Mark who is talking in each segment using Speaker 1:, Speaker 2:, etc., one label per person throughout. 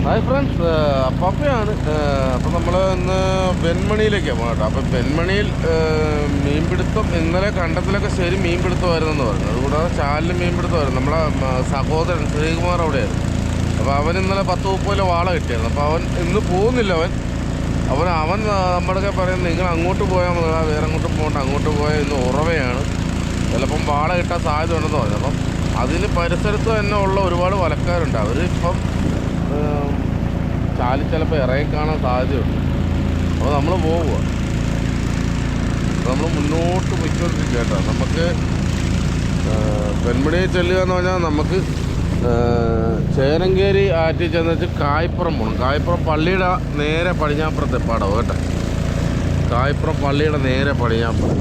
Speaker 1: Hi friends, പപ്പയാണ്. അപ്പം നമ്മൾ ഇന്ന് വെൺമണിയിലേക്കാണ് പോകണം കേട്ടോ. അപ്പം വെൺമണിയിൽ മീൻപിടുത്തം ഇന്നലെ കണ്ടത്തിലൊക്കെ ശരി മീൻപിടുത്തമായിരുന്നെന്ന് പറഞ്ഞു. അതുകൂടാതെ ചാലിൽ മീൻപിടുത്തമായിരുന്നു. നമ്മളെ സഹോദരൻ ശ്രീകുമാർ അവിടെയായിരുന്നു. അപ്പോൾ അവൻ ഇന്നലെ 10-30 വാള കിട്ടിയായിരുന്നു. അപ്പോൾ അവൻ ഇന്ന് പോകുന്നില്ല. അവൻ നമ്മുടെയൊക്കെ പറയുന്നത് നിങ്ങൾ അങ്ങോട്ട് പോയാൽ മതി, വേറെ അങ്ങോട്ട് പോകണ്ട, അങ്ങോട്ട് പോയാൽ ഇന്ന് ഉറവയാണ്, ചിലപ്പം വാള കിട്ടാൻ സാധ്യത ഉണ്ടെന്ന് പറഞ്ഞു. അപ്പം അതിന് പരിസരത്ത് തന്നെ ഉള്ള ഒരുപാട് വലക്കാരുണ്ട്. അവരിപ്പം ചാലി ചിലപ്പോൾ ഇറങ്ങി കാണാൻ സാധ്യതയുണ്ട്. അപ്പോൾ നമ്മൾ പോവുക, നമ്മൾ മുന്നോട്ട് പോയിക്കൊണ്ടിരിക്കുക കേട്ടോ. നമുക്ക് വെൺമണിയിൽ ചെല്ലുക എന്ന് പറഞ്ഞാൽ നമുക്ക് ചേനങ്കേരി ആറ്റിൽ ചെന്ന് വെച്ച് കായ്പ്പുറം പോകണം. കായ്പ്പുറം പള്ളിയുടെ നേരെ പടിഞ്ഞാപ്പുറത്തെ പടവ് കേട്ടോ. കായ്പ്പുറം പള്ളിയുടെ നേരെ പടിഞ്ഞാപ്പുറം.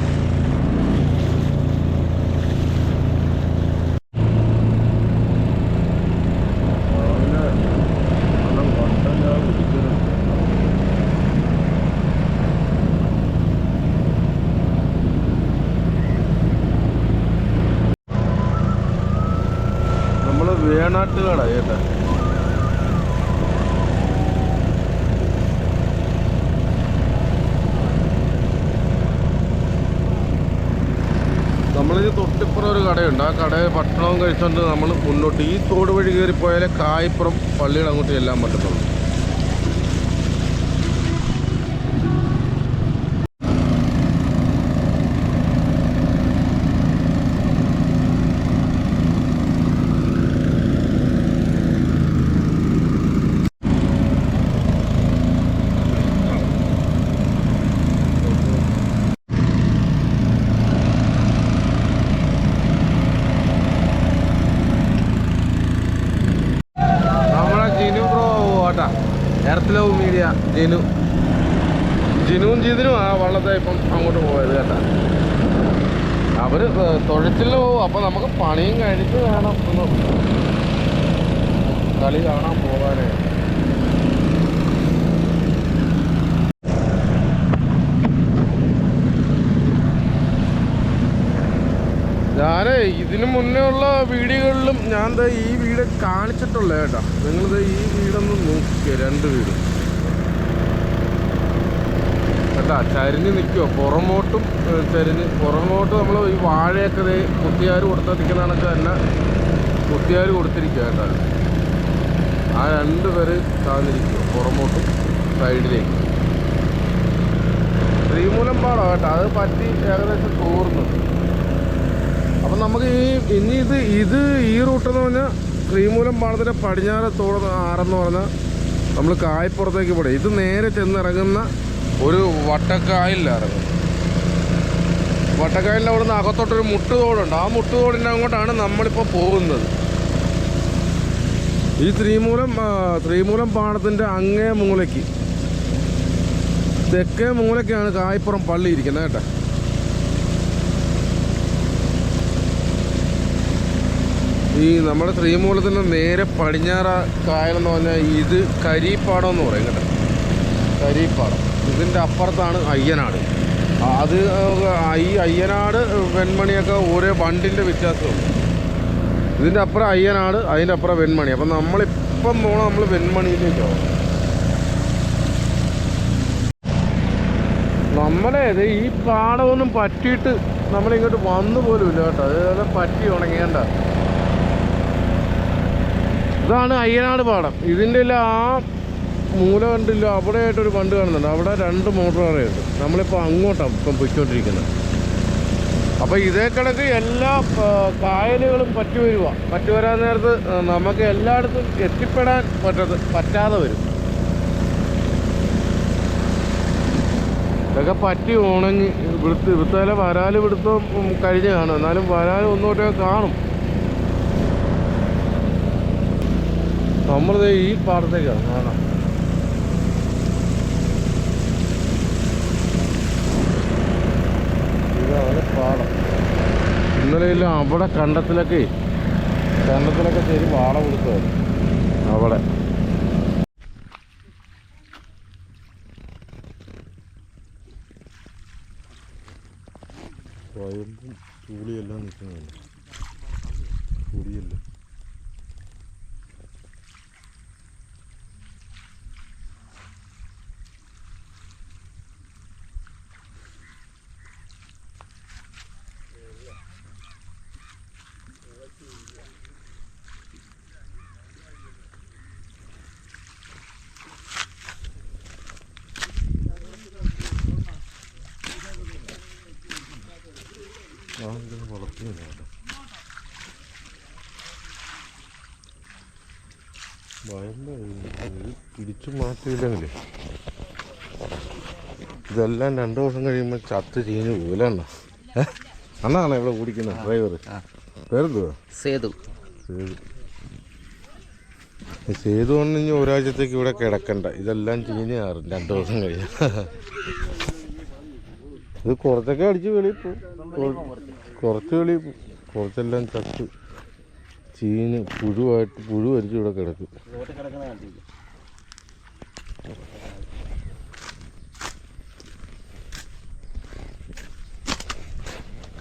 Speaker 1: വേണാട്ടുകാടാ കേട്ടാ. നമ്മളിത് തൊട്ടിപ്പുറം ഒരു കടയുണ്ട്. ആ കടയിൽ ഭക്ഷണവും കഴിച്ചുകൊണ്ട് നമ്മൾ മുന്നോട്ട് ഈ തോട് വഴി കയറിപ്പോയാലേ കായ്പ്പുറം പള്ളിയുടെ അങ്ങോട്ട് ചെല്ലാൻ പറ്റത്തുള്ളൂ. എർത്തിലവ് മീഡിയ ജിനുവും ജിതിനും ആ വള്ളത്തെ ഇപ്പം അങ്ങോട്ട് പോയത് കേട്ടാ. അവർ തൊഴിച്ചിൽ പോവും. അപ്പം നമുക്ക് പണിയും കഴിഞ്ഞിട്ട് വേണം ഒന്ന് കളി കാണാൻ പോകാനേ. ഞാൻ ഇതിനു മുന്നേ ഉള്ള വീഡിയോകളിലും ഞാൻ ഈ വീട് കാണിച്ചിട്ടുള്ള കേട്ടോ. നിങ്ങളിത് ഈ വീടൊന്ന് നോക്കിക്കോ, 2 വീട് കേട്ടാ. ചരിഞ്ഞ് നിൽക്കുമോ, പുറമോട്ടും ചരിഞ്ഞ്. പുറമോട്ട് നമ്മൾ ഈ വാഴയൊക്കെ കുത്തിയാർ കൊടുത്തിരിക്കുന്നതൊക്കെ തന്നെ കുത്തിയാർ കൊടുത്തിരിക്കുക കേട്ടോ. ആ 2 പേര് താഴ്ന്നിരിക്കുക പുറമോട്ടും സൈഡിലേക്ക്. ശ്രീമൂലം പാടം കേട്ടോ, അത് പറ്റി ഏകദേശം തോർന്നു. അപ്പം നമുക്ക് ഇനി ഇത് ഈ റൂട്ടെന്ന് പറഞ്ഞാൽ ശ്രീമൂലം പാടത്തിൻ്റെ പടിഞ്ഞാറത്തോട് ആറെന്ന് പറഞ്ഞാൽ നമ്മൾ കായ്പ്പുറത്തേക്ക് പോടെ. ഇത് നേരെ ചെന്നിറങ്ങുന്ന ഒരു വട്ടക്കായലിൽ ഇറങ്ങും. വട്ടക്കായലിൻ്റെ അവിടെ നിന്ന് അകത്തോട്ടൊരു മുട്ടുതോടുണ്ട്. ആ മുട്ടുതോടിൻ്റെ അങ്ങോട്ടാണ് നമ്മളിപ്പോൾ പോകുന്നത്. ഈ ശ്രീമൂലം പാടത്തിൻ്റെ അങ്ങേ മൂലയ്ക്ക്, തെക്കേ മൂലയ്ക്കാണ് കായ്പ്പുറം പള്ളി ഇരിക്കുന്നത് കേട്ടോ. ഈ നമ്മുടെ ശ്രീമൂലത്തിൻ്റെ നേരെ പടിഞ്ഞാറ കായലെന്ന് പറഞ്ഞാൽ ഇത് കരീപ്പാടം എന്ന് പറയും കേട്ടോ. കരീപ്പാടം. ഇതിൻ്റെ അപ്പുറത്താണ് അയ്യനാട്. അത് ഈ അയ്യനാട് വെൺമണിയൊക്കെ ഒരേ വണ്ടിൻ്റെ വ്യത്യാസമുണ്ട്. ഇതിൻ്റെ അപ്പുറം അയ്യനാട്, അതിൻ്റെ അപ്പുറം വെൺമണി. അപ്പം നമ്മളിപ്പം പോകണം, നമ്മൾ വെൺമണിയിലേക്കാവും. നമ്മളെ ഈ പാടമൊന്നും പറ്റിയിട്ട് നമ്മളിങ്ങോട്ട് വന്നു പോലും ഇല്ല കേട്ടോ. അത് പറ്റി ഉണങ്ങേണ്ട. ഇതാണ് അയ്യനാട് പാടം. ഇതിൻ്റെ എല്ലാം ആ മൂല കണ്ടില്ല, അവിടെ ആയിട്ടൊരു ബണ്ട് കാണുന്നുണ്ട്. അവിടെ 2 മോട്ടോറുകളുണ്ട്. നമ്മളിപ്പോൾ അങ്ങോട്ടാണ് ഇപ്പം പൊയ്ക്കൊണ്ടിരിക്കുന്നത്. അപ്പോൾ ഇതേ കണക്ക് എല്ലാ കായലുകളും പറ്റി വരാൻ നേരത്ത് നമുക്ക് എല്ലായിടത്തും എത്തിപ്പെടാൻ പറ്റാതെ വരും. ഇതൊക്കെ പറ്റി ഉണങ്ങി ഇവിടുത്തെ വരാൽ പിടുത്തം കഴിഞ്ഞ് കാണും. എന്നാലും വരാൽ ഒന്നോട്ടൊക്കെ കാണും. നമ്മളിത് ഈ പാടത്തേക്കാണ് കാണാം. ഇതാണ് പാടം. ഇന്നലെയില്ല അവിടെ കണ്ടത്തിലൊക്കെ ശരി വാള കൊടുക്കുമായിരുന്നു അവിടെ. വയമ്പും ചൂളിയെല്ലാം നിൽക്കുന്നുണ്ട്. കുടിയല്ലേ പിടിച്ചു മാറ്റിയില്ലെങ്കിലേ ഇതെല്ലാം 2 ദിവസം കഴിയുമ്പോൾ ചത്ത് ചീഞ്ഞ് പോലെണ്ണ. അണ്ണാണോ ഇവിടെ ഓടിക്കുന്ന ഡ്രൈവർ? പേരെന്തുവാ? സേതു. സേതു കൊണ്ട് ഇനി ഒരാഴ്ചത്തേക്ക് ഇവിടെ കിടക്കണ്ട, ഇതെല്ലാം ചീഞ്ഞ് കയറും 2 ദിവസം കഴിയും. ഇത് കുറച്ചൊക്കെ അടിച്ച് വെളിയിൽ പോവും, കുറച്ച് വെളിയിൽ പോവും, കുറച്ചെല്ലാം ചത്ത് ചീഞ്ഞ് പുഴു അരിച്ച് ഇവിടെ കിടക്കും.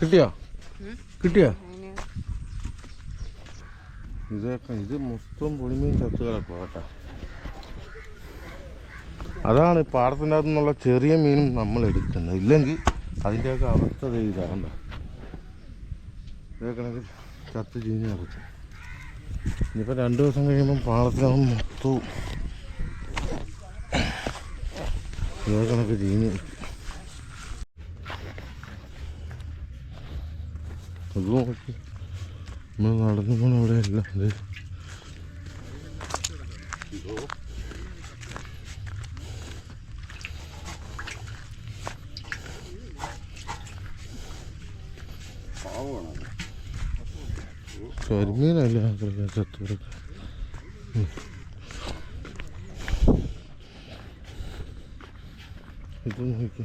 Speaker 1: കിട്ടിയോ? ഇത് മൊത്തം പൊളിമീൻ ചത്ത് കിടക്കും കേട്ടോ. അതാണ് പാടത്തിൻ്റെ അകത്തു നിന്നുള്ള ചെറിയ മീനും നമ്മൾ എടുക്കുന്നത്. ഇല്ലെങ്കിൽ അതിൻ്റെയൊക്കെ അവസ്ഥ ഇതാണ്ട, ഇതേ കണക്ക് ചത്ത് ചീഞ്ഞ് കിടക്കും. ഇനിയിപ്പോൾ 2 ദിവസം കഴിയുമ്പം പാടത്തിനകം മൊത്തവും ഇതേ കണക്ക് ചീഞ്ഞ് അത് നോക്കി നമ്മൾ നടന്നു പോകണ അവിടെയല്ല. അത് കരിമീനല്ല ചത്ത് കിടക്കുക. ഇത് നോക്കി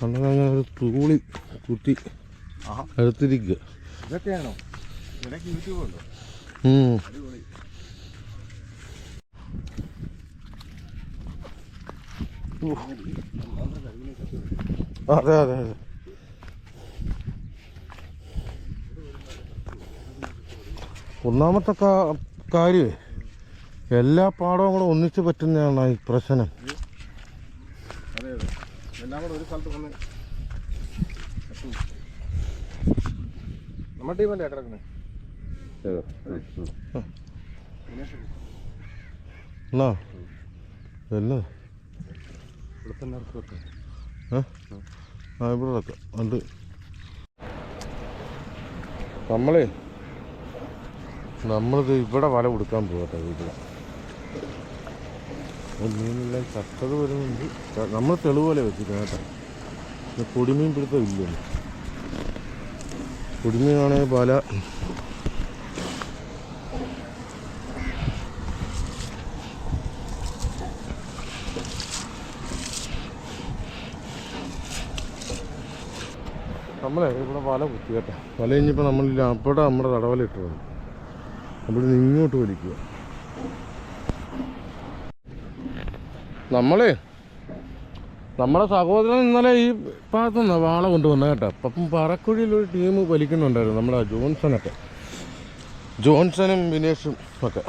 Speaker 1: അങ്ങനെ ഒരു തൂളി കുത്തി എടുത്തിരിക്കുക. ഇതൊക്കെയാണോ? യൂട്യൂബ് ഉണ്ടോ? അതെ അതെ അതെ. ഒന്നാമത്തെ കാര്യമേ എല്ലാ പാടവും കൂടെ ഒന്നിച്ച് പറ്റുന്നതാണ് ഈ പ്രശ്നം. എല്ലാം കൂടെ ഒരു സ്ഥലത്ത് വന്ന് നമ്മുടെ ടീമല്ലേ കിടക്കുന്നത്. എന്നാ എന്നാ ഇവിടെ തന്നെ ഇറക്കി വെക്കാം. ഇവിടെ വെക്കാം. അത് നമ്മളിത് ഇവിടെ വല കൊടുക്കാൻ പോകട്ടെ. വീട്ടിൽ മീനെല്ലാം ചത്തത് വരുന്നുണ്ട്. നമ്മൾ തെളിവുപോലെ വെച്ചിരിക്കണം കേട്ടോ. പൊടിമീൻ പിടുത്തം ഇല്ലല്ലോ. പൊടിമീനാണെങ്കിൽ പല ഇവിടെ വല കുത്തി കേട്ടോ. വല കഴിഞ്ഞപ്പോൾ നമ്മളില്ല അപ്പോഴാണ് നമ്മുടെ തടവല ഇട്ടത്. നമ്മൾ ഇങ്ങോട്ട് വലിക്കുക. നമ്മുടെ സഹോദരൻ ഇന്നലെ ഈ ഭാഗത്തുനിന്ന് വാള കൊണ്ടുവന്ന കേട്ടോ. അപ്പം പറക്കുഴിയിലൊരു ടീം വലിക്കുന്നുണ്ടായിരുന്നു, നമ്മുടെ ജോൺസനും വിനേഷും ഒക്കെ.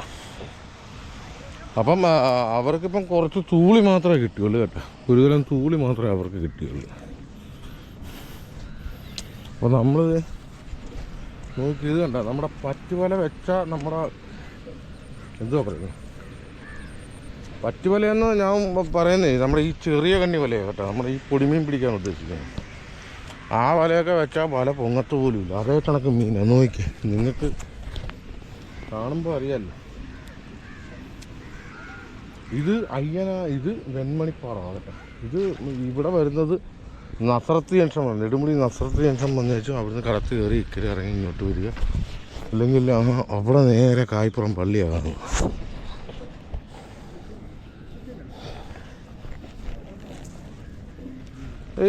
Speaker 1: അപ്പം അവർക്കിപ്പം കുറച്ച് തൂളി മാത്രമേ കിട്ടിയുള്ളൂ കേട്ടോ. ഒരു കിലോ തൂളി മാത്രമേ അവർക്ക് കിട്ടിയുള്ളൂ. അപ്പോൾ നമ്മൾ നോക്കി ഇത് കണ്ട നമ്മുടെ പറ്റുവല വെച്ച നമ്മുടെ എന്തുവാ പറയുന്നത്, പറ്റുവലയെന്ന് ഞാൻ പറയുന്നേ നമ്മുടെ ഈ ചെറിയ കണ്ണി വലയാണ് കേട്ടോ. നമ്മുടെ ഈ പൊടിമീൻ പിടിക്കാൻ ഉദ്ദേശിക്കുന്നത്. ആ വലയൊക്കെ വെച്ചാൽ വല പൊങ്ങത്ത് പോലും ഇല്ല. അതേ കണക്ക് മീനാണ്. നോക്കി നിങ്ങൾക്ക് കാണുമ്പോൾ അറിയാമല്ലോ. ഇത് ഇത് വെൺമണിപ്പാറമാണ് കേട്ടോ. ഇത് ഇവിടെ വരുന്നത് നസ്രത്ത് ജംഗ്ഷൻ വന്നു, നെടുമുടി നസ്രത്ത് ജംഗ്ഷൻ വന്നു വെച്ചാൽ അവിടുന്ന് കടത്ത് കയറി ഇക്കരെ ഇറങ്ങി ഇങ്ങോട്ട് വരിക. അല്ലെങ്കിൽ അവിടെ നേരെ കായ്പുറം പള്ളിയാണ്.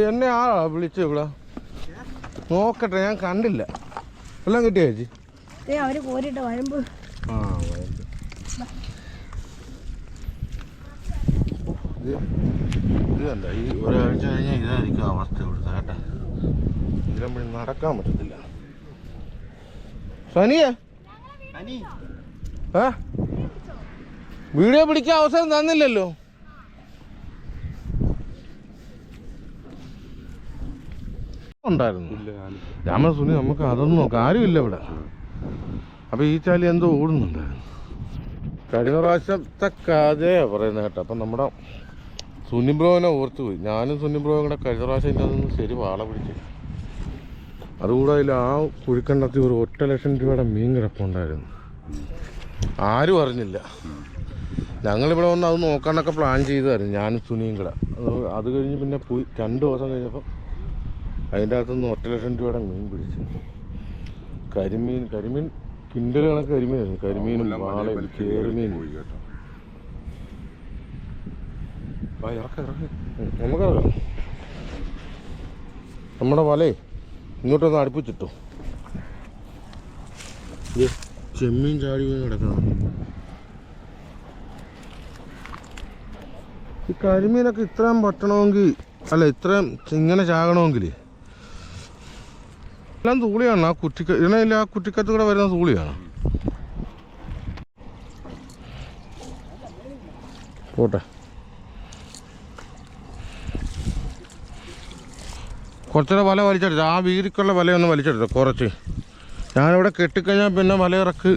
Speaker 1: എന്നെ വിളിച്ചു ഇവിടെ നോക്കട്ടെ, ഞാൻ കണ്ടില്ല. എല്ലാം കിട്ടിയ ചേച്ചി? അവര് പോരിട്ട് വഴമ്പ്. ആ വഴമ്പ് ഇത് കണ്ട. ഈ ഒരാഴ്ച കഴിഞ്ഞാൽ ഇതായിരിക്കും അവസ്ഥ ഇവിടുത്തെ കേട്ടോ. ഇതിലമ്പഴി നടക്കാൻ പറ്റത്തില്ല. സനിയ വീഡിയോ പിടിക്കാൻ അവസരം തന്നില്ലല്ലോ. ഉണ്ടായിരുന്നു രാമസുനി. നമുക്ക് അതൊന്നും കാര്യമില്ല ഇവിടെ. അപ്പൊ ഈ ചാലി എന്തോ ഓടുന്നുണ്ടായിരുന്നു. കഴിഞ്ഞ പ്രാവശ്യത്തെ കഥയാണ് പറയുന്നത് കേട്ടോ. അപ്പം നമ്മുടെ സുനിബ്രോനെ ഓർത്ത് പോയി. ഞാനും സുനിബ്രോയും കൂടെ കഴിഞ്ഞ പ്രാവശ്യം ഇതിൻ്റെ അതൊന്ന് ശരി വാള പിടിച്ച്. അതുകൂടെ അതിൽ ആ കുഴിക്കണ്ടത്തിൽ ഒരു 1,00,000 രൂപയുടെ മീൻ കിടപ്പുണ്ടായിരുന്നു. ആരും അറിഞ്ഞില്ല. ഞങ്ങളിവിടെ വന്ന് അത് നോക്കാനൊക്കെ പ്ലാൻ ചെയ്തായിരുന്നു, ഞാനും സുനിയും കൂടെ. അത് കഴിഞ്ഞ് പിന്നെ പോയി 2 ദിവസം കഴിഞ്ഞപ്പോൾ അതിൻ്റെ അകത്തുനിന്ന് 1,00,000 രൂപയുടെ മീൻ പിടിച്ചു. കരിമീൻ കിണ്ടൽ കണക്ക് കരിമീനായിരുന്നു. കരിമീനും വാളയും ചേറുമീൻ പോയി കേട്ടോ. നമുക്കറിയാം നമ്മുടെ വലേ ഇങ്ങോട്ടൊന്ന് അടുപ്പിച്ചിട്ടു. ചെമ്മീൻ ചാടി പോയി കിടക്കണം. ഈ കരിമീനൊക്കെ ഇത്രയും പറ്റണമെങ്കിൽ അല്ല, ഇത്രയും ഇങ്ങനെ ചാകണമെങ്കിൽ എല്ലാം തൂളിയാണ്. ആ ഇതിനില്ല, ആ കുറ്റിക്കത്ത് കൂടെ വരുന്ന തൂളിയാണ്. പോട്ടെ, കുറച്ചുകൂടെ വല വലിച്ചെടുത്തു. ആ വീതിക്കുള്ള വലയൊന്ന് വലിച്ചെടുത്തു കുറച്ച്. ഞാനിവിടെ കെട്ടിക്കഴിഞ്ഞാൽ പിന്നെ വല ഇറക്ക്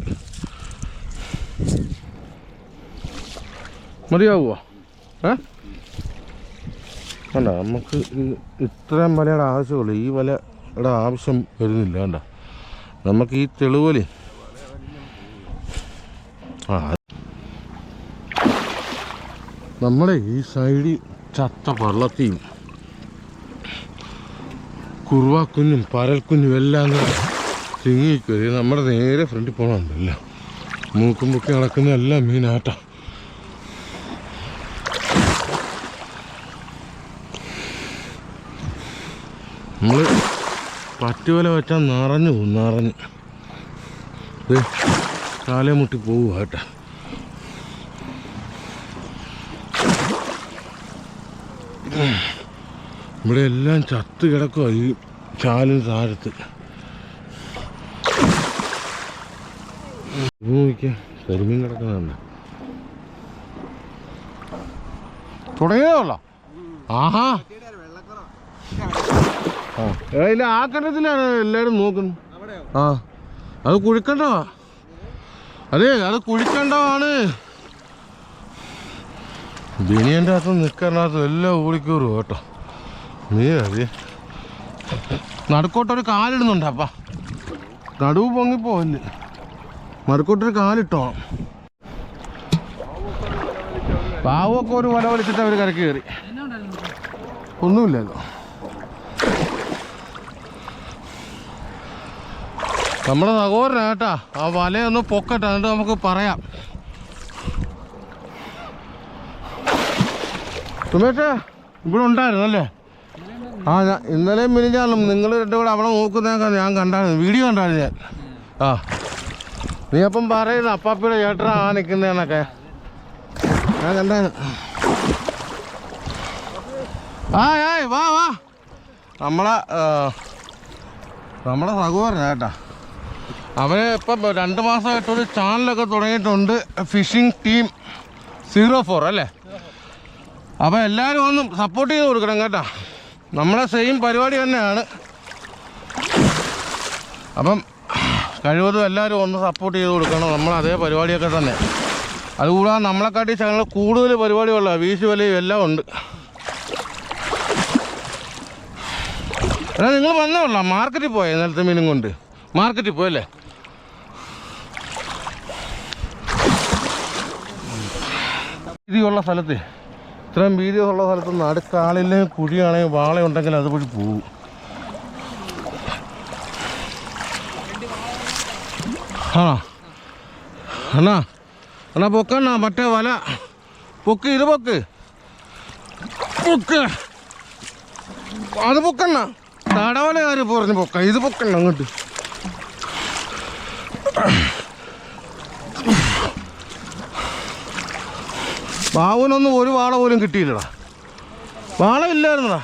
Speaker 1: മതിയാവുമോ? വേണ്ട, നമുക്ക് ഇത്രയും വലയുടെ ആവശ്യമുള്ളൂ. ഈ വലയുടെ ആവശ്യം വരുന്നില്ല. വേണ്ട, നമുക്ക് ഈ തെളിവലി നമ്മളെ ഈ സൈഡിൽ ചത്ത പള്ളത്തിയും കുറുവാക്കുഞ്ഞും പരൽക്കുഞ്ഞും എല്ലാം കൂടെ തിങ്ങിക്കുക. നമ്മുടെ നേരെ ഫ്രണ്ടിൽ പോകണമെന്നില്ല. മൂക്കും പൊക്കി നടക്കുന്ന എല്ലാം മീനാട്ടാ. നമ്മൾ പറ്റുവല വെച്ചാൽ നിറഞ്ഞ് കാലേ മുട്ടി പോവുക കേട്ടാ. ഇവിടെ എല്ലാം ചത്ത് കിടക്കുക ഈ ചാലിന് താഴത്ത്. നോക്കിയാൽ കരിമീൻ കിടക്കുന്നുണ്ട്. തുടങ്ങിയതല്ല. ആഹാ, ഇല്ല, ആ കണ്ടത്തിലാണ് എല്ലാവരും നോക്കുന്നത്. ആ, അത് കുഴിക്കണ്ടോ? അതെ, അത് കുഴിക്കണ്ടമാണ്. ബിനിയൻ്റെ അകത്ത് നിൽക്കാനകത്ത് എല്ലാം ഓടിക്കോറും കേട്ടോ. നീ അതെ നടുക്കോട്ടൊരു കാലിടുന്നുണ്ട്. അപ്പ നടുവ് പൊങ്ങിപ്പോവല്ലേ, നടുക്കോട്ടൊരു കാലിട്ടോ. പാവൊക്കെ ഒരു വല വലിച്ചിട്ട് അവർ കരക്ക് കയറി. ഒന്നുമില്ലല്ലോ. നമ്മുടെ സഹോദരനാട്ടാ. ആ വലയൊന്ന് പൊക്കട്ടെ, എന്നിട്ട് നമുക്ക് പറയാം. സുമേഷേ, ഇവിടെ ഉണ്ടായിരുന്നല്ലേ? ആ, ഇന്നലെയും മിനിഞ്ഞാലും നിങ്ങൾ രണ്ടും കൂടെ അവിടെ നോക്കുന്ന ഞാൻ കണ്ടായിരുന്നു, വീഡിയോ കണ്ടായിരുന്നു ഞാൻ. ആ, നീ അപ്പം പറയുന്നു അപ്പാപ്പിയുടെ ചേട്ടനാ ആ നിൽക്കുന്നതെന്നൊക്കെ ഞാൻ കണ്ടായിരുന്നു. ഏയ് വാ വാ, നമ്മളെ സഹോദരനാ കേട്ടാ. അവന് ഇപ്പം 2 മാസമായിട്ടൊരു ചാനലൊക്കെ തുടങ്ങിയിട്ടുണ്ട്, ഫിഷിംഗ് ടീം 04 അല്ലേ? അപ്പോൾ എല്ലാവരും ഒന്നും സപ്പോർട്ട് ചെയ്ത് കൊടുക്കണം കേട്ടോ. നമ്മളെ സെയിം പരിപാടി തന്നെയാണ്. അപ്പം കഴിവതും എല്ലാവരും ഒന്ന് സപ്പോർട്ട് ചെയ്ത് കൊടുക്കണം. നമ്മളതേ പരിപാടിയൊക്കെ തന്നെ. അതുകൂടാതെ നമ്മളെക്കാട്ടി ചാനൽ കൂടുതൽ പരിപാടികളാണ്, വീശു വലയും എല്ലാം ഉണ്ട്. അല്ല, നിങ്ങൾ വന്നോളൂ. മാർക്കറ്റിൽ പോയേ നേരത്തെ മീനും കൊണ്ട് മാർക്കറ്റിൽ പോയല്ലേ? വീതിയുള്ള സ്ഥലത്ത്, ഇത്രയും വീതിയുള്ള സ്ഥലത്ത് നടുക്കാളിലെ കുഴിയാണെങ്കിൽ വാളയുണ്ടെങ്കിൽ അതുവഴി പോകും. ആ എന്നാ പൊക്കണ്ണ, മറ്റേ വല പൊക്ക്, ഇത് പൊക്ക് അത് പൊക്കണ്ണ. തടവല കാര്യം പറഞ്ഞു പൊക്ക, ഇത് പൊക്കണ്ണ അങ്ങോട്ട്. ബാബുവിനൊന്നും ഒരു വാള പോലും കിട്ടിയില്ലടാ. വാള ഇല്ലായിരുന്നടാ.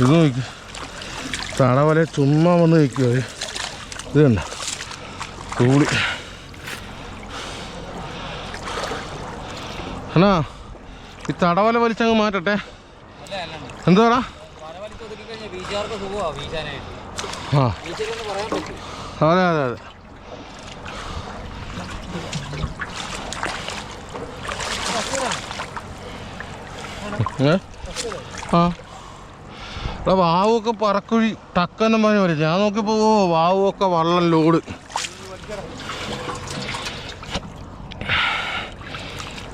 Speaker 1: ഇത് നോക്കി, തടവല ചുമ്മാ വന്ന് വയ്ക്കുക. ഇത് കണ്ട തൂളി. അണ്ണാ ഈ തടവല വലിച്ചങ്ങ് മാറ്റട്ടെ. എന്താടാ? ആ അതെ അതെ അതെ. ആ ഇവിടെ വാവുമൊക്കെ പറക്കുഴി ടക്കെന്നും പറഞ്ഞ് വലിച്ചു. ഞാൻ നോക്കിയപ്പോൾ വാവുമൊക്കെ വള്ളം ലോഡ്.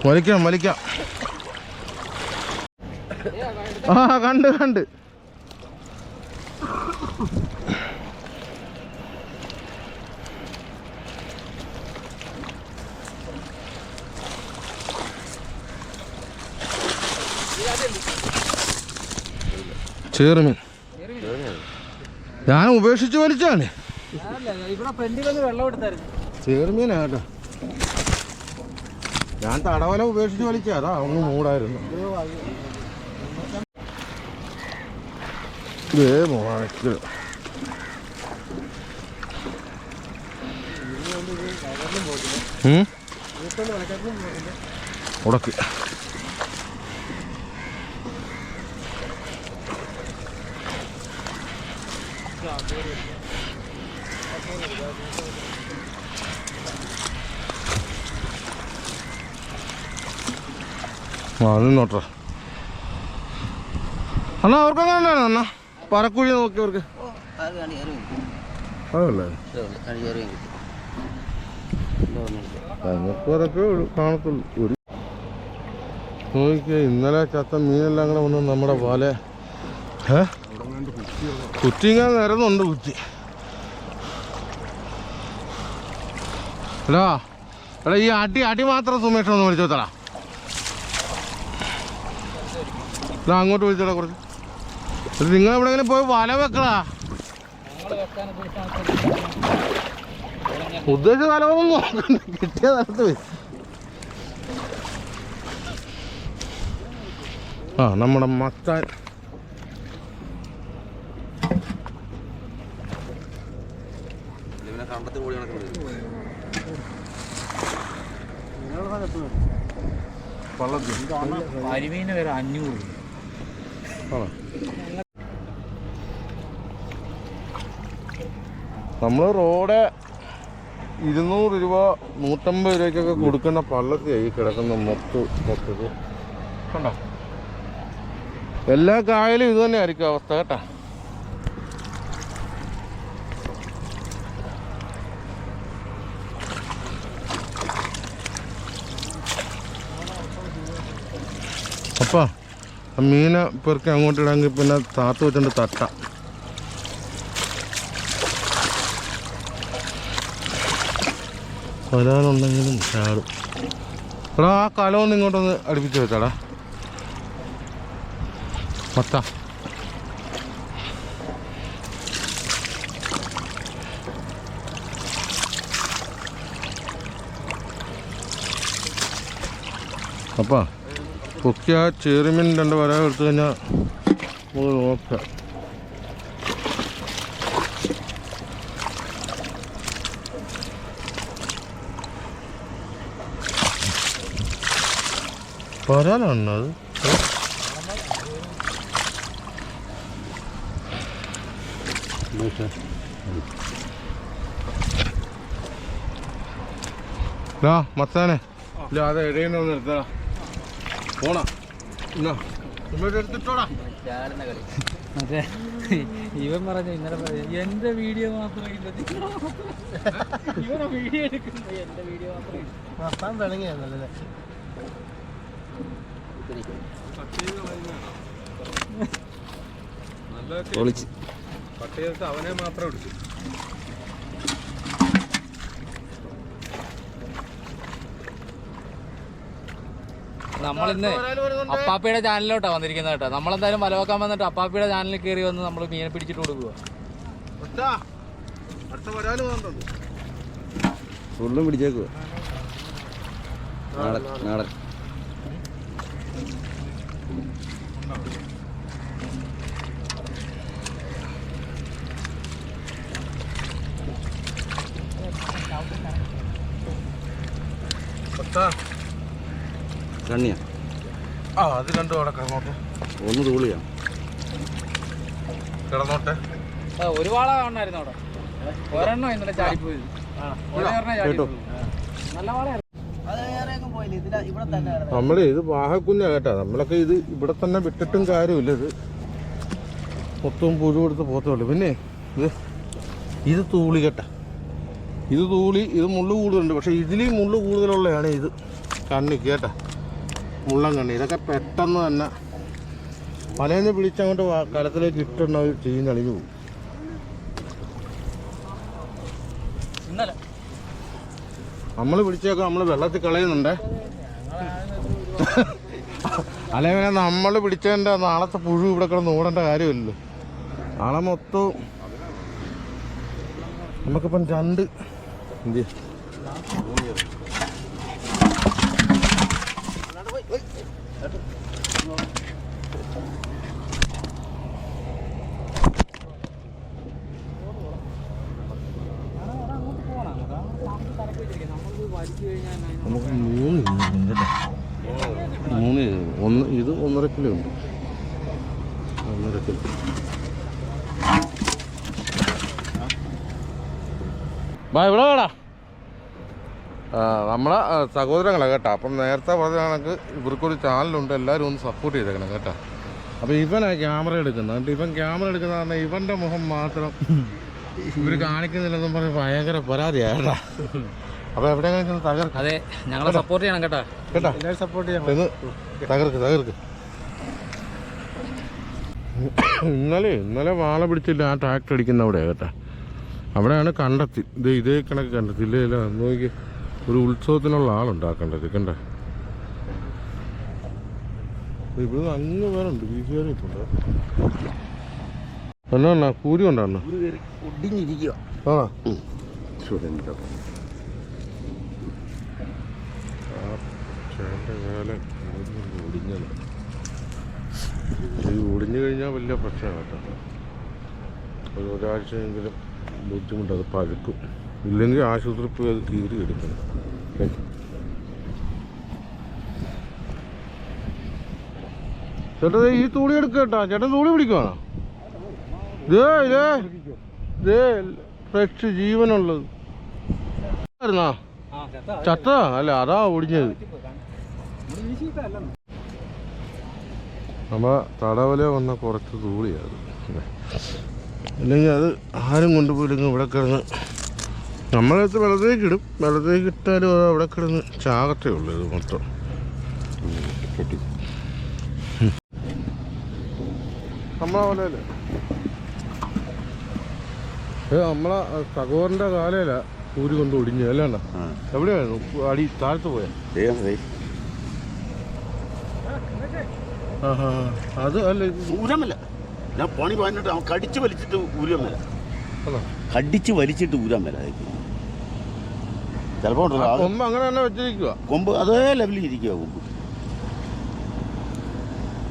Speaker 1: വലിക്കാം വലിക്കാം. ആ കണ്ട് കണ്ട്. ചേറുമീൻ ഞാൻ ഉപേക്ഷിച്ച് വലിച്ചാണ്. ചേറുമീനാട്ടോ. ഞാൻ തടവല ഉപേക്ഷിച്ച് വലിച്ച അതാ ഒന്ന് മൂടായിരുന്നു. ഉടക്ക് നോട്ടാ അണ്ണാ. അവർക്കങ്ങനെ അണ്ണാ പറക്കുഴി നോക്കിയവർക്ക് അതല്ലേ കാണത്തുള്ളൂ. ഒരു നോക്കിയാ ഇന്നലെ ചത്ത മീനെല്ലാം കൂടെ വന്ന് നമ്മുടെ പോലെ കുറ്റിങ്ങാൻ നിരന്നുണ്ട്. കുറ്റി എടാ എടാ ഈ അടി മാത്രം സുമേഷ് ഒന്ന് വിളിച്ചു തരാ. അങ്ങോട്ട് വിളിച്ചോടാ കുറച്ച്. നിങ്ങൾ എവിടെയെങ്കിലും പോയി വല വെക്കടാ. ഉദ്ദേശിച്ച വലവൊന്നും നോക്കണ്ട, കിട്ടിയ സ്ഥലത്ത് പോയി. ആ നമ്മുടെ മത്താൻ
Speaker 2: പരിമീന് വരെ 500.
Speaker 1: നമ്മൾ റോഡ് 200 രൂപ 150 രൂപയ്ക്കൊക്കെ കൊടുക്കുന്ന പള്ളത്തിയായി കിടക്കുന്ന മൊത്തത്തിൽ കണ്ടോ. എല്ലാ കായലും ഇത് തന്നെ ആയിരിക്കും അവസ്ഥ കേട്ടാ. അപ്പാ മീനെ പെറുക്കി അങ്ങോട്ട് ഇടാമെങ്കിൽ പിന്നെ താത്ത് വെച്ചോണ്ട് തട്ട. വരാനുണ്ടെങ്കിലും ചാടും. എടാ ആ കലമൊന്ന് ഇങ്ങോട്ടൊന്ന് അടുപ്പിച്ച് വെച്ചാടാ മത്ത. അപ്പാ പൊക്കി ആ ചെറുമീൻ 2 വര എടുത്തു കഴിഞ്ഞാൽ നമുക്ക് നോക്കാം. വരാനാണ് അത്. മത്താനെ ഇല്ല അത് ഇടയിൽ ഒന്ന് എടുത്തടാ. പോണ എടുത്തിട്ടോടാ.
Speaker 2: മറ്റേ ഇവൻ പറഞ്ഞു ഇന്നലെ എന്റെ വീഡിയോ മാത്രമേ ഇല്ല. ഇവനെ വീഡിയോ എടുക്കുന്നത് എന്റെ വീഡിയോ മാത്രമേ പിണങ്ങിയാണല്ലേ.
Speaker 1: കട്ട് ചെയ്തിട്ട് അവനെ മാത്രം എടുത്തു.
Speaker 2: നമ്മളിന്ന് അപ്പാപ്പിയുടെ ചാനലിലോട്ടാണ് വന്നിരിക്കുന്നത് കേട്ടോ. നമ്മളെന്തായാലും വല വെക്കാൻ വന്നിട്ട് അപ്പാപ്പിയുടെ ചാനലിൽ കയറി വന്ന് നമ്മൾ മീനെ പിടിച്ചിട്ട് കൊടുക്കുക.
Speaker 3: ഫുള്ളും പിടിച്ചേക്കുക. നാടൻ കണ്ണിയാ
Speaker 1: അത് രണ്ടും അവിടെ കിടന്നോട്ടെ.
Speaker 3: ഒന്ന് തൂളിയാ
Speaker 1: കിടന്നോട്ടെ.
Speaker 2: ഒരു വാള കാണണമായിരുന്നു അവിടെ. ഒരെണ്ണം ഇന്നലെ ചാടിപ്പോയത്. നല്ല വാളയായിരുന്നു.
Speaker 1: നമ്മള് ഇത് വാഹക്കുഞ്ഞാ കേട്ടാ. നമ്മളൊക്കെ ഇത് ഇവിടെ തന്നെ വിട്ടിട്ടും കാര്യമില്ല. ഇത് മൊത്തവും പുഴു കൊടുത്ത് പോത്തുള്ളൂ. പിന്നെ ഇത് തൂളി കേട്ടാ. ഇത് തൂളി. ഇത് മുള്ളു കൂടുതലുണ്ട്. പക്ഷെ ഇതിലും മുള്ളു കൂടുതലുള്ളതാണ് ഇത് കണ്ണി കേട്ടാ. മുള്ളം കണ്ണി. ഇതൊക്കെ പെട്ടെന്ന് തന്നെ മലയിൽ പിടിച്ചങ്ങോട്ട് കലത്തിലേക്ക് ഇട്ടുണ്ട ചീഞ്ഞളിഞ്ഞു പോകും. നമ്മൾ പിടിച്ചൊക്കെ നമ്മൾ വെള്ളത്തിൽ കളയുന്നുണ്ടേ. അല്ലെങ്കിൽ നമ്മൾ പിടിച്ചതിൻ്റെ നാളത്തെ പുഴു ഇവിടെ കിടന്ന് ഓടേണ്ട കാര്യമില്ലല്ലോ. നാളെ മൊത്തവും നമുക്കിപ്പം രണ്ട് എന്ത് നമുക്ക് 3 കിലോ കേട്ടോ. 3 ഒന്ന് ഇത് 1.5 കിലോ ഉണ്ട്. 1.5 കിലോ. ഇവിടെ വേടാ നമ്മളെ സഹോദരങ്ങളാണ് കേട്ടോ. അപ്പം നേരത്തെ പറഞ്ഞ കണക്ക് ഇവർക്കൊരു ചാനലുണ്ട്. എല്ലാവരും ഒന്ന് സപ്പോർട്ട് ചെയ്തേക്കണം കേട്ടോ. അപ്പോൾ ഇവനാണ് ക്യാമറ എടുക്കുന്നത്. എന്നിട്ട് ഇവൻ ക്യാമറ എടുക്കുന്ന പറഞ്ഞാൽ ഇവൻ്റെ മുഖം മാത്രം ഇവർ കാണിക്കുന്നില്ലെന്നും പറഞ്ഞ് ഭയങ്കര പരാതിയാണ് കേട്ടോ. അപ്പോൾ എവിടെയെങ്കിലും തകർക്ക്.
Speaker 2: അതെ, ഞങ്ങളെ സപ്പോർട്ട് ചെയ്യണം കേട്ടോ.
Speaker 1: കേട്ടോ, എല്ലാവരും സപ്പോർട്ട് ചെയ്യണം. എന്ന് തകർക്ക്. ഇന്നലെ വാള പിടിച്ചില്ല. ആ ട്രാക്ടർ അടിക്കുന്ന അവിടെയാണ് കേട്ടോ. അവിടെയാണ് കണ്ടെത്തി. ഇതേ കണക്ക് കണ്ടെത്തി. ഇല്ല നോക്കി ഒരു ഉത്സവത്തിനുള്ള ആളുണ്ട് ആ കണ്ടെത്തി. കണ്ട ഇവിടെ അങ്ങ് വേറുണ്ട്. വീട്ടുകാരും ഇട്ടുണ്ട്. എന്നാ കൂരി കൊണ്ടാണ്
Speaker 3: ഒടിഞ്ഞിരിക്കുക.
Speaker 1: ആ കാലം ഒടിഞ്ഞത്. ഈ ഒടിഞ്ഞു കഴിഞ്ഞാൽ വലിയ പ്രശ്നമാണ് കേട്ടോ. ഒരാഴ്ചയെങ്കിലും ബുദ്ധിമുട്ട്. അത് പഴുക്കും. ഇല്ലെങ്കിൽ ആശുപത്രി പോയി അത് കീറി എടുക്കണം. ചേട്ടാ ഈ തൂളി എടുക്കുക കേട്ടോ. ചേട്ടൻ തൂളി പിടിക്കുവാണോ? ഇതേ ഫ്രഷ് ജീവനുള്ളത് ആയിരുന്നാ? ചത്തതാ അല്ല, അതാ ഒടിഞ്ഞത്. നമ്മ തടവല വന്ന കുറച്ച് തൂളിയാണ്. അല്ലെങ്കിൽ അത് ആരും കൊണ്ടുപോയില്ലെങ്കിൽ ഇവിടെ കിടന്ന് നമ്മളടുത്ത് വെള്ളത്തേക്ക് ഇടും. വെള്ളത്തേക്ക് ഇട്ടാലും അത് അവിടെ കിടന്ന് ചാകത്തേ ഉള്ളൂ. ഇത് മൊത്തം നമ്മളെ പോലെയല്ലേ. നമ്മളെ സഹോദരൻ്റെ കാലയില കൂരി കൊണ്ട് ഒടിഞ്ഞു. അല്ലാണ്ട എവിടെയായിരുന്നു? അടി താഴത്ത് പോയാ? അത് അല്ല,
Speaker 3: ഊരമല്ല. ഞാൻ പണി പറഞ്ഞിട്ട് അവൻ കടിച്ച് വലിച്ചിട്ട് ഊരമല്ല. കടിച്ച് വലിച്ചിട്ട് ഊരമല്ല. ചിലപ്പോൾ
Speaker 1: കൊമ്പ് അങ്ങനെ തന്നെ വെച്ചിരിക്കുക.
Speaker 3: കൊമ്പ് അതേ ലെവലിൽ ഇരിക്കുക. കൊമ്പ്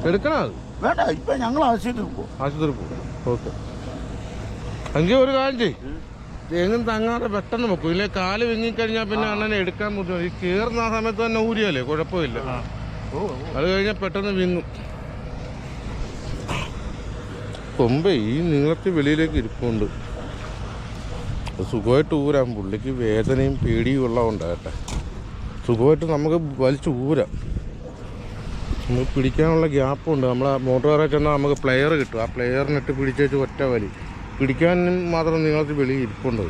Speaker 1: എടുക്കണം. അത്
Speaker 3: വേണ്ട. ഇപ്പൊ ഞങ്ങൾ ആശുപത്രി
Speaker 1: പോകും. ഓക്കെ. എങ്കിൽ ഒരു കാര്യം ചെയ്യും. എങ്ങും തങ്ങാതെ പെട്ടെന്ന് വെക്കും. ഇല്ലേ കാല് വിങ്ങിക്കഴിഞ്ഞാൽ പിന്നെ അണ്ണനെ എടുക്കാൻ ബുദ്ധിമുട്ട്. ഈ കയറുന്ന ആ സമയത്ത് തന്നെ ഊരിയല്ലേ, കുഴപ്പമില്ല. അത് കഴിഞ്ഞാൽ പെട്ടെന്ന് വിങ്ങും. കൊമ്പ് ഈ നീളത്തിൽ വെളിയിലേക്ക് ഇരിപ്പുണ്ട്. സുഖമായിട്ട് ഊരാം. പുള്ളിക്ക് വേദനയും പേടിയും ഉള്ളതുകൊണ്ടാകട്ടെ. സുഖമായിട്ട് നമുക്ക് വലിച്ച് ഊരാം. നമുക്ക് പിടിക്കാനുള്ള ഗ്യാപ്പുണ്ട്. നമ്മളെ മോട്ടോറെ ചെന്നാൽ നമുക്ക് പ്ലെയർ കിട്ടും. ആ പ്ലെയറിനിട്ട് പിടിച്ചേച്ച് ഒറ്റ വലി പിടിക്കാനും മാത്രം നീളത്തിൽ വെളിയിൽ ഇരിപ്പുണ്ട്.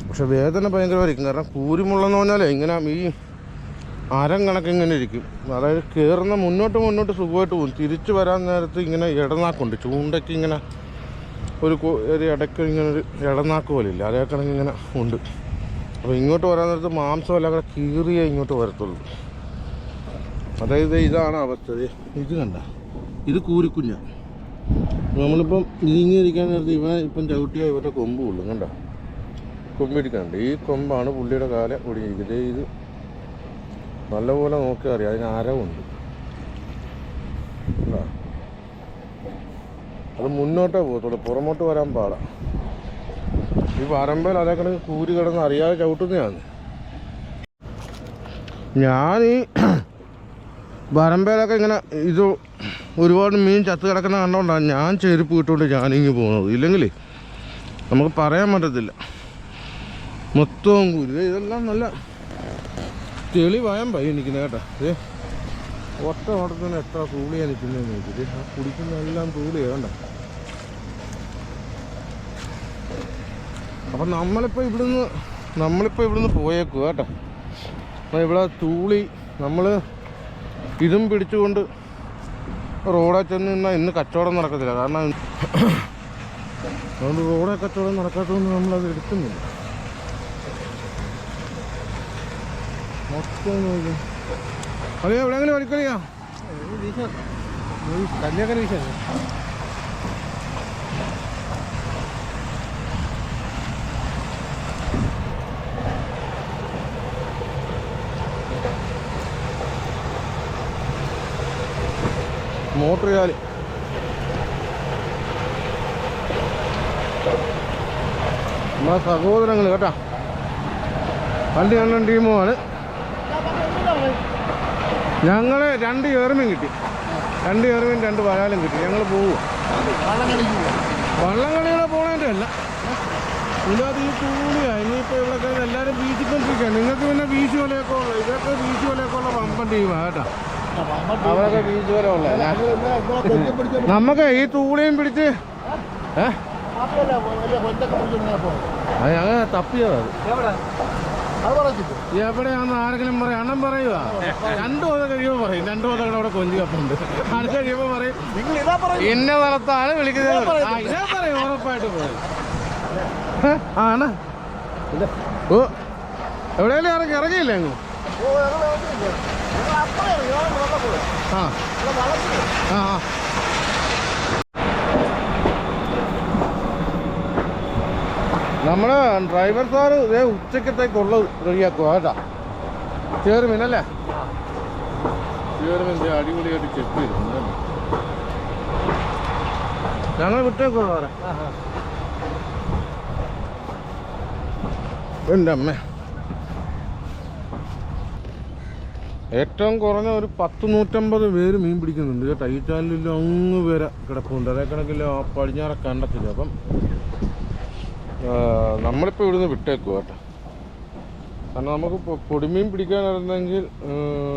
Speaker 1: പക്ഷെ വേദന ഭയങ്കരമായിരിക്കും. കാരണം കൂരിമുള്ളെന്ന് പറഞ്ഞാലേ ഇങ്ങനെ ഈ അരം കണക്ക് ഇങ്ങനെ ഇരിക്കും. അതായത് കയറുന്ന മുന്നോട്ട് സുഖമായിട്ട് പോകും. തിരിച്ചു വരാൻ നേരത്ത് ഇങ്ങനെ ഇടനാക്കുണ്ട്. ചൂണ്ടയ്ക്ക് ഇങ്ങനെ ഒരു ഇടയ്ക്ക് ഇങ്ങനെ ഒരു ഇടനാക്ക് പോലെ ഇല്ല, അതേ കണക്ക് ഇങ്ങനെ ഉണ്ട്. അപ്പോൾ ഇങ്ങോട്ട് വരാൻ നേരത്ത് മാംസം എല്ലാം കൂടെ കീറിയേ ഇങ്ങോട്ട് വരത്തുള്ളൂ. അതായത് ഇതാണ് അവസ്ഥ. ഇത് കണ്ട, ഇത് കൂരിക്കുഞ്ഞ. നമ്മളിപ്പം ഇതിങ്ങിരിക്കാൻ നേരത്ത് ഇപ്പം ചവിട്ടിയാൽ ഇവരുടെ കൊമ്പ് കൊള്ളും. കണ്ട കൊമ്പിരിക്കണ്ട്. ഈ കൊമ്പാണ് പുള്ളിയുടെ കാല ഒടിഞ്ഞിരിക്കുന്നത്. ഇത് നല്ലപോലെ നോക്കിയാൽ അറിയാം. അതിന് അരവുണ്ട്. അത് മുന്നോട്ടേ പോകത്തുള്ളൂ, പുറമോട്ട് വരാൻ പാടാം. ഈ വരമ്പേൽ അതേ കണക്ക് കൂരി കിടന്ന് അറിയാതെ ചവിട്ടുന്നതാണ്. ഞാൻ ഈ വരമ്പേലൊക്കെ ഇങ്ങനെ ഇത് ഒരുപാട് മീൻ ചത്ത് കിടക്കുന്ന കണ്ടുകൊണ്ടാണ് ഞാൻ ചെരുപ്പ് ഇട്ടുകൊണ്ട് ഞാനിങ്ങ് പോകുന്നത്. ഇല്ലെങ്കിൽ നമുക്ക് പറയാൻ പറ്റത്തില്ല. മൊത്തവും കൂരി. ഇതെല്ലാം നല്ല തെളിവായം പയ്യ നിൽക്കുന്നത് കേട്ടോ. ഒറ്റ ഓട്ടത്തിന് എത്ര തൂളിയാണ് നിൽക്കുന്നതെന്ന് നോക്കിയിട്ട് ആ കുടിക്കുന്നതെല്ലാം തൂളിയാണ് കണ്ട. അപ്പം നമ്മളിപ്പോൾ ഇവിടുന്ന് പോയേക്കുക കേട്ടോ. അപ്പോൾ ഇവിടെ തൂളി നമ്മൾ ഇതും പിടിച്ചുകൊണ്ട് റോഡിൽ ചെന്ന് നിന്നാൽ ഇന്ന് കച്ചവടം നടക്കത്തില്ല. കാരണം അതുകൊണ്ട് റോഡിൽ കച്ചവടം നടക്കാത്തതുകൊണ്ട് നമ്മളത് എടുക്കുന്നില്ല. മൊത്തം നോക്കി അതെ എവിടെയെങ്കിലും വലിക്കളിയാ കന്യാക്കര വീശാ. മോട്ടറുകാല് നമ്മളെ സഹോദരങ്ങൾ കേട്ടാ. വണ്ടി കണ്ണൻ ടീമുമാണ്. ഞങ്ങൾ 2 ഏറുമീൻ കിട്ടി, 2 ഏറുമീൻ 2 വരാലും കിട്ടി. ഞങ്ങൾ പോവുക വള്ളം കളികളെ പോണതിൻ്റെ അല്ല, ഇതിനകത്ത് ഈ തൂളിയാണ്. ഇനിയിപ്പോൾ ഇവിടെ കഴിഞ്ഞ് എല്ലാവരും വീശിക്കൊണ്ടിരിക്കുകയാണ്. നിങ്ങൾക്ക് പിന്നെ വീശു വലയൊക്കെ ഉള്ള ഇതൊക്കെ വീശു വലയൊക്കെ ഉള്ള പമ്പൻ ടീമാണ് കേട്ടോ. അവരൊക്കെ വീശു വല ഉള്ള നമുക്ക് ഈ തൂളിയും പിടിച്ച് അങ്ങനെ തപ്പിയതാണ്. എവിടെയാണെന്ന് ആരെങ്കിലും പറയും. അണ്ണൻ പറയുക 2 ദിവസം കഴിയുമ്പോൾ പറയും. 2 ദിവസം അവിടെ കൊഞ്ച് കപ്പുണ്ട്. അടുത്ത കഴിയുമ്പോൾ പറയും ഇന്ന സ്ഥലത്താണ് വിളിക്കുന്നത്. ഇതേ പറയും ഉറപ്പായിട്ട് പറയും. ആണ് ഓ എവിടെയെങ്കിലും ഇറങ്ങിയില്ലേ അങ്ങ്? ആ ആ നമ്മള് ഡ്രൈവർ സാറ് ഇതേ ഉച്ചക്കത്തേക്കുള്ളത് റെഡിയാക്കുക കേട്ടാ. ചേറുമീനല്ലേ? ചേറുമീൻ അടിപൊളിയായിട്ട് ചെക്ക് ചെയ്തു. ഞങ്ങൾ വിട്ടേക്കോ സാറേ. എൻ്റെ അമ്മ ഏറ്റവും കുറഞ്ഞ ഒരു 100-150 പേര് മീൻ പിടിക്കുന്നുണ്ട് കേട്ടോ. ഈ ചാനലിൽ അങ്ങ് പേരെ കിടപ്പുണ്ട്. അതേ കണക്കില്ല പടിഞ്ഞാറ കണ്ടത്തില്ല. അപ്പം നമ്മളിപ്പോൾ ഇവിടുന്ന് വിട്ടേക്കുക കേട്ടോ. കാരണം നമുക്ക് പൊടിമീൻ പിടിക്കാനായിരുന്നെങ്കിൽ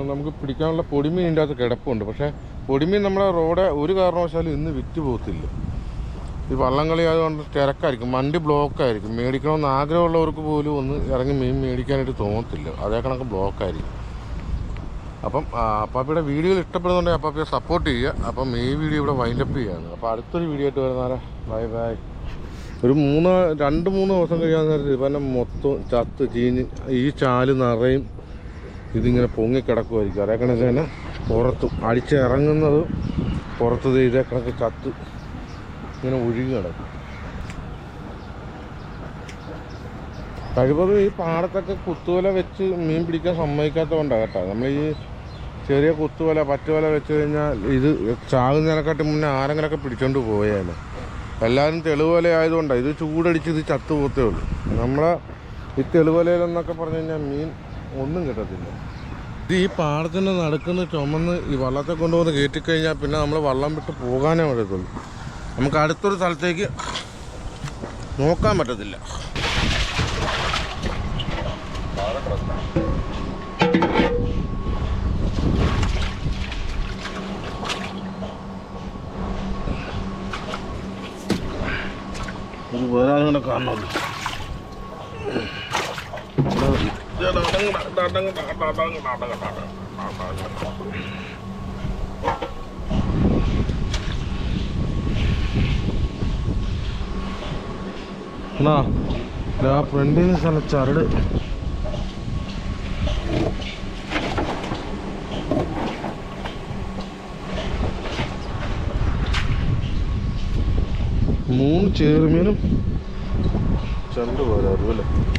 Speaker 1: നമുക്ക് പിടിക്കാനുള്ള പൊടിമീൻ ഇതിൻ്റെ അകത്ത് കിടപ്പുണ്ട്. പക്ഷേ പൊടിമീൻ നമ്മളെ റോഡ് ഒരു കാരണവശാലും ഇന്ന് വിറ്റ് പോകത്തില്ല. ഈ വള്ളംകളി ആയതുകൊണ്ട് തിരക്കായിരിക്കും, വണ്ടി ബ്ലോക്കായിരിക്കും. മേടിക്കണമെന്ന് ആഗ്രഹമുള്ളവർക്ക് പോലും ഒന്ന് ഇറങ്ങി മീൻ മേടിക്കാനായിട്ട് തോന്നത്തില്ല. അതേ കണക്ക് ബ്ലോക്കായിരിക്കും. അപ്പം അപ്പാപ്പിയുടെ വീഡിയോകൾ ഇഷ്ടപ്പെടുന്നുണ്ടെങ്കിൽ അപ്പാപ്പിയെ സപ്പോർട്ട് ചെയ്യുക. അപ്പം ഈ വീഡിയോ ഇവിടെ വൈൻഡപ്പ് ചെയ്യുകയാണ്. അപ്പോൾ അടുത്തൊരു വീഡിയോ ആയിട്ട് വരുന്നവരെ ബൈ ബൈ. ഒരു 2-3 ദിവസം കഴിയാൻ നേരത്തെ ഇപ്പം മൊത്തം ചത്ത് ചീഞ്ഞ് ഈ ചാല് നിറയും ഇതിങ്ങനെ പൊങ്ങിക്കിടക്കുമായിരിക്കും. അതേ കണക്ക് തന്നെ പുറത്തും അടിച്ചിറങ്ങുന്നത് പുറത്ത് ഇതേ കണക്ക് ചത്ത് ഇങ്ങനെ ഒഴുകി കിടക്കും. കഴിവതും ഈ പാടത്തൊക്കെ കുത്തുവല വെച്ച് മീൻ പിടിക്കാൻ സമ്മതിക്കാത്തതുകൊണ്ടാണ് കേട്ടോ. നമ്മൾ ഈ ചെറിയ കുത്തുവല പറ്റുവല വെച്ച് കഴിഞ്ഞാൽ ഇത് ചാകുന്നതിനെക്കാട്ടി മുന്നേ ആരെങ്കിലൊക്കെ പിടിച്ചോണ്ട് പോയാലോ. എല്ലാവരും തെളിവല ആയതുകൊണ്ടാണ്. ഇത് ചൂടടിച്ച് ഇത് ചത്തു പോത്തേ ഉള്ളൂ. നമ്മളെ ഈ തെളിവലയിലെന്നൊക്കെ പറഞ്ഞു കഴിഞ്ഞാൽ മീൻ ഒന്നും കിട്ടത്തില്ല. ഇത് ഈ പാടത്തിൻ്റെ നടുക്കുന്ന് ചുമന്ന് ഈ വള്ളത്തെ കൊണ്ടുവന്ന് കയറ്റിക്കഴിഞ്ഞാൽ പിന്നെ നമ്മൾ വള്ളം വിട്ട് പോകാനേ പറ്റത്തുള്ളൂ. നമുക്ക് അടുത്തൊരു സ്ഥലത്തേക്ക് നോക്കാൻ പറ്റത്തില്ല. ഇത് വേറെ അങ്ങനെ കാണുന്നു. ഫ്രണ്ടിൽ നിന്ന് സ്ഥലം ചരട് മൂന്ന് ചേറുമീനും ചരട് പോരാറും അല്ലേ.